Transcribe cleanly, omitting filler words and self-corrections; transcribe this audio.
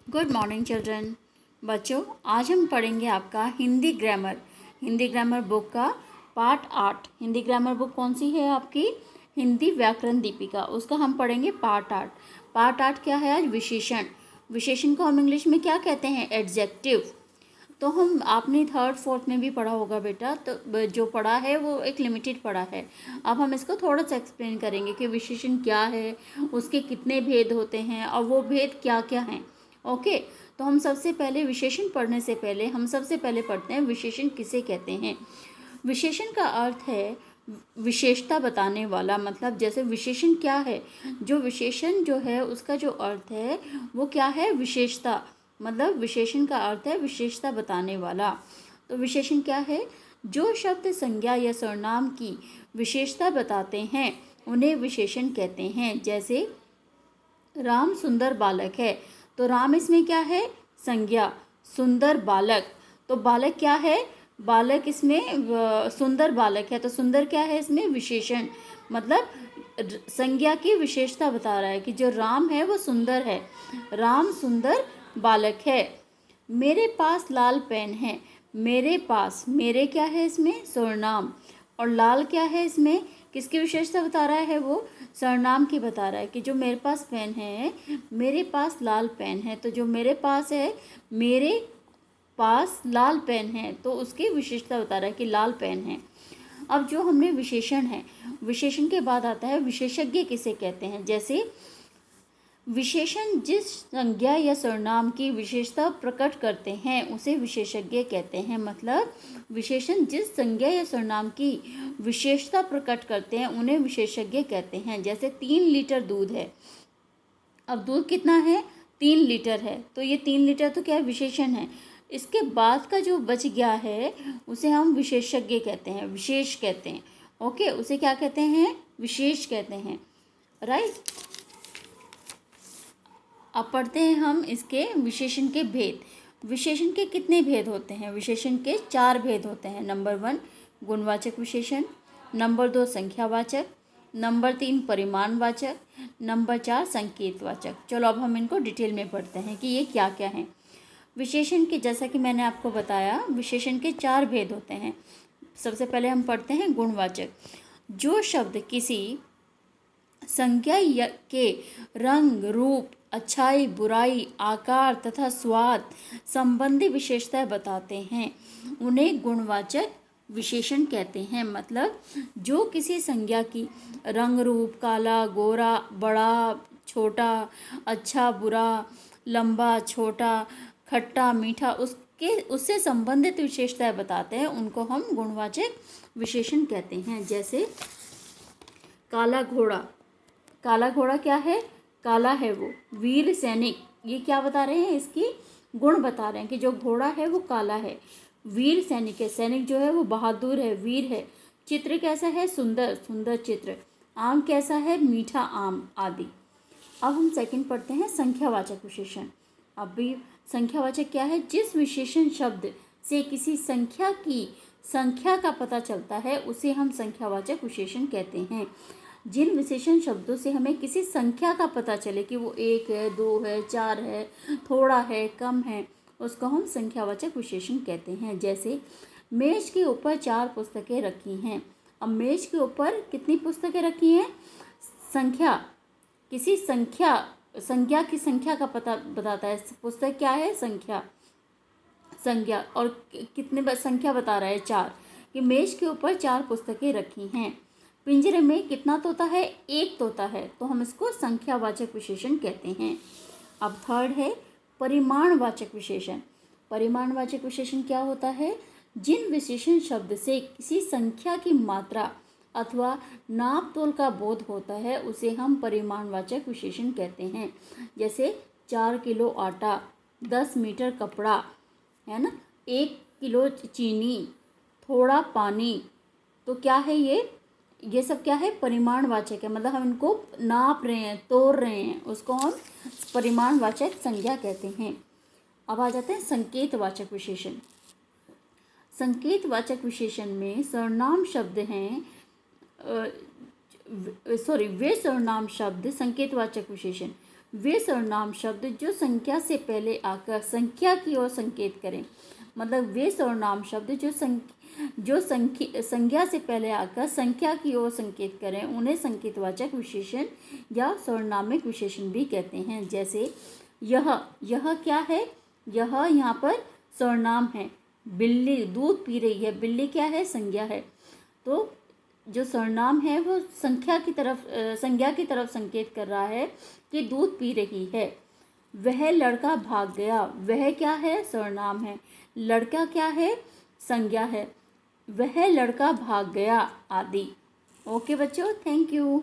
Good morning children. बच्चों, आज हम पढ़ेंगे आपका हिंदी ग्रामर बुक का पार्ट 8। हिंदी ग्रामर बुक कौन सी है आपकी? हिंदी व्याकरण दीपिका। उसका हम पढ़ेंगे पार्ट 8। पार्ट 8 क्या है आज? विशेषण। विशेषण को हम इंग्लिश में क्या कहते हैं? एडजेक्टिव। तो हम आपने थर्ड फोर्थ में भी पढ़ा होगा बेटा, तो जो पढ़ा है वो एक लिमिटेड पढ़ा है। अब हम इसको थोड़ा सा एक्सप्लेन करेंगे कि विशेषण क्या है, उसके कितने भेद होते हैं और वो भेद क्या क्या हैं। ओके, तो हम सबसे पहले विशेषण पढ़ने से पहले हम सबसे पहले पढ़ते हैं विशेषण किसे कहते हैं। विशेषण का अर्थ है विशेषता बताने वाला। मतलब जैसे विशेषण क्या है, जो विशेषण जो है उसका जो अर्थ है वो क्या है? विशेषता। मतलब विशेषण का अर्थ है विशेषता बताने वाला। तो विशेषण क्या है? जो शब्द संज्ञा या सर्वनाम की विशेषता बताते हैं उन्हें विशेषण कहते हैं। जैसे राम सुंदर बालक है, तो राम इसमें क्या है? संज्ञा। सुंदर बालक, तो बालक क्या है? बालक इसमें सुंदर बालक है, तो सुंदर क्या है इसमें? विशेषण। मतलब संज्ञा की विशेषता बता रहा है कि जो राम है वो सुंदर है। राम सुंदर बालक है। मेरे पास लाल पेन है। मेरे पास, मेरे क्या है इसमें? सर्वनाम। और लाल क्या है इसमें? किसकी विशेषता बता रहा है? वो सर्वनाम की बता रहा है कि जो मेरे पास पेन है, मेरे पास लाल पेन है। तो जो मेरे पास है, मेरे पास लाल पेन है, तो उसकी विशेषता बता रहा है कि लाल पेन है। अब जो हमने विशेषण है, विशेषण के बाद आता है विशेषज्ञ किसे कहते हैं। जैसे विशेषण जिस संज्ञा या सर्वनाम की विशेषता प्रकट करते हैं उसे विशेषज्ञ कहते हैं। मतलब विशेषण जिस संज्ञा या सर्वनाम की विशेषता प्रकट करते हैं उन्हें विशेषज्ञ कहते हैं। जैसे 3 लीटर दूध है। अब दूध कितना है? 3 लीटर है, तो ये 3 लीटर तो क्या है? विशेषण है। इसके बाद का जो बच गया है उसे हम विशेषज्ञ कहते हैं, विशेष कहते हैं। ओके, उसे क्या कहते हैं? विशेष कहते हैं। राइट। अब पढ़ते हैं हम इसके विशेषण के भेद। विशेषण के कितने भेद होते हैं? विशेषण के 4 भेद होते हैं। नंबर 1 गुणवाचक विशेषण, नंबर 2 संख्यावाचक, नंबर 3 परिमाणवाचक, नंबर 4 संकेतवाचक। चलो अब हम इनको डिटेल में पढ़ते हैं कि ये क्या क्या हैं। विशेषण के, जैसा कि मैंने आपको बताया, विशेषण के 4 भेद होते हैं। सबसे पहले हम पढ़ते हैं गुणवाचक। जो शब्द किसी संज्ञा के रंग, रूप, अच्छाई, बुराई, आकार तथा स्वाद संबंधी विशेषताएं बताते हैं उन्हें गुणवाचक विशेषण कहते हैं। मतलब जो किसी संज्ञा की रंग, रूप, काला, गोरा, बड़ा, छोटा, अच्छा, बुरा, लंबा, छोटा, खट्टा, मीठा, उससे संबंधित विशेषताएं बताते हैं उनको हम गुणवाचक विशेषण कहते हैं। जैसे काला घोड़ा। काला घोड़ा क्या है? काला है वो। वीर सैनिक, ये क्या बता रहे हैं? इसकी गुण बता रहे हैं कि जो घोड़ा है वो काला है। वीर सैनिक है, सैनिक जो है वो बहादुर है, वीर है। चित्र कैसा है? सुंदर, सुंदर चित्र। आम कैसा है? मीठा आम, आदि। अब हम सेकंड पढ़ते हैं संख्यावाचक विशेषण। अब भी संख्यावाचक क्या है? जिस विशेषण शब्द से किसी संख्या की संख्या का पता चलता है उसे हम संख्यावाचक विशेषण कहते हैं। जिन विशेषण शब्दों से हमें किसी संख्या का पता चले कि वो 1 है, 2 है, 4 है, थोड़ा है, कम है, उसको हम संख्यावाचक विशेषण कहते हैं। जैसे मेज के ऊपर 4 पुस्तकें रखी हैं। अब मेज के ऊपर कितनी पुस्तकें रखी हैं? संख्या, किसी संज्ञा की संख्या का पता बताता है। पुस्तक क्या है? संख्या, संज्ञा। और कितने संख्या बता रहा है? 4, कि मेज के ऊपर 4 पुस्तकें रखी हैं। पिंजरे में कितना तोता है? 1 तोता है, तो हम इसको संख्यावाचक विशेषण कहते हैं। अब थर्ड है परिमाणवाचक विशेषण। परिमाणवाचक विशेषण क्या होता है? जिन विशेषण शब्द से किसी संख्या की मात्रा अथवा नाप तोल का बोध होता है उसे हम परिमाणवाचक विशेषण कहते हैं। जैसे 4 किलो आटा, 10 मीटर कपड़ा, है ना, 1 किलो चीनी, थोड़ा पानी। तो क्या है ये सब क्या है? परिमाणवाचक है। मतलब हम इनको नाप रहे हैं, तोड़ रहे हैं, उसको हम परिमाणवाचक संज्ञा कहते हैं। अब आ जाते हैं संकेतवाचक विशेषण। संकेतवाचक विशेषण में सर्वनाम शब्द हैं, वे सर्वनाम शब्द संकेतवाचक विशेषण वे सर्वनाम शब्द जो संख्या से पहले आकर संख्या की ओर संकेत करें। मतलब वे सर्वनाम शब्द जो संज्ञा से पहले आकर संख्या की ओर संकेत करें उन्हें संकेतवाचक विशेषण या सर्वनामिक विशेषण भी कहते हैं। जैसे यह क्या है? यह यहाँ पर सर्वनाम है। बिल्ली दूध पी रही है। बिल्ली क्या है? संज्ञा है। तो जो सर्वनाम है वो संज्ञा की तरफ संकेत कर रहा है कि दूध पी रही है। वह लड़का भाग गया। वह क्या है? सर्वनाम है। लड़का क्या है? संज्ञा है। वह लड़का भाग गया आदि। ओके बच्चों, थैंक यू।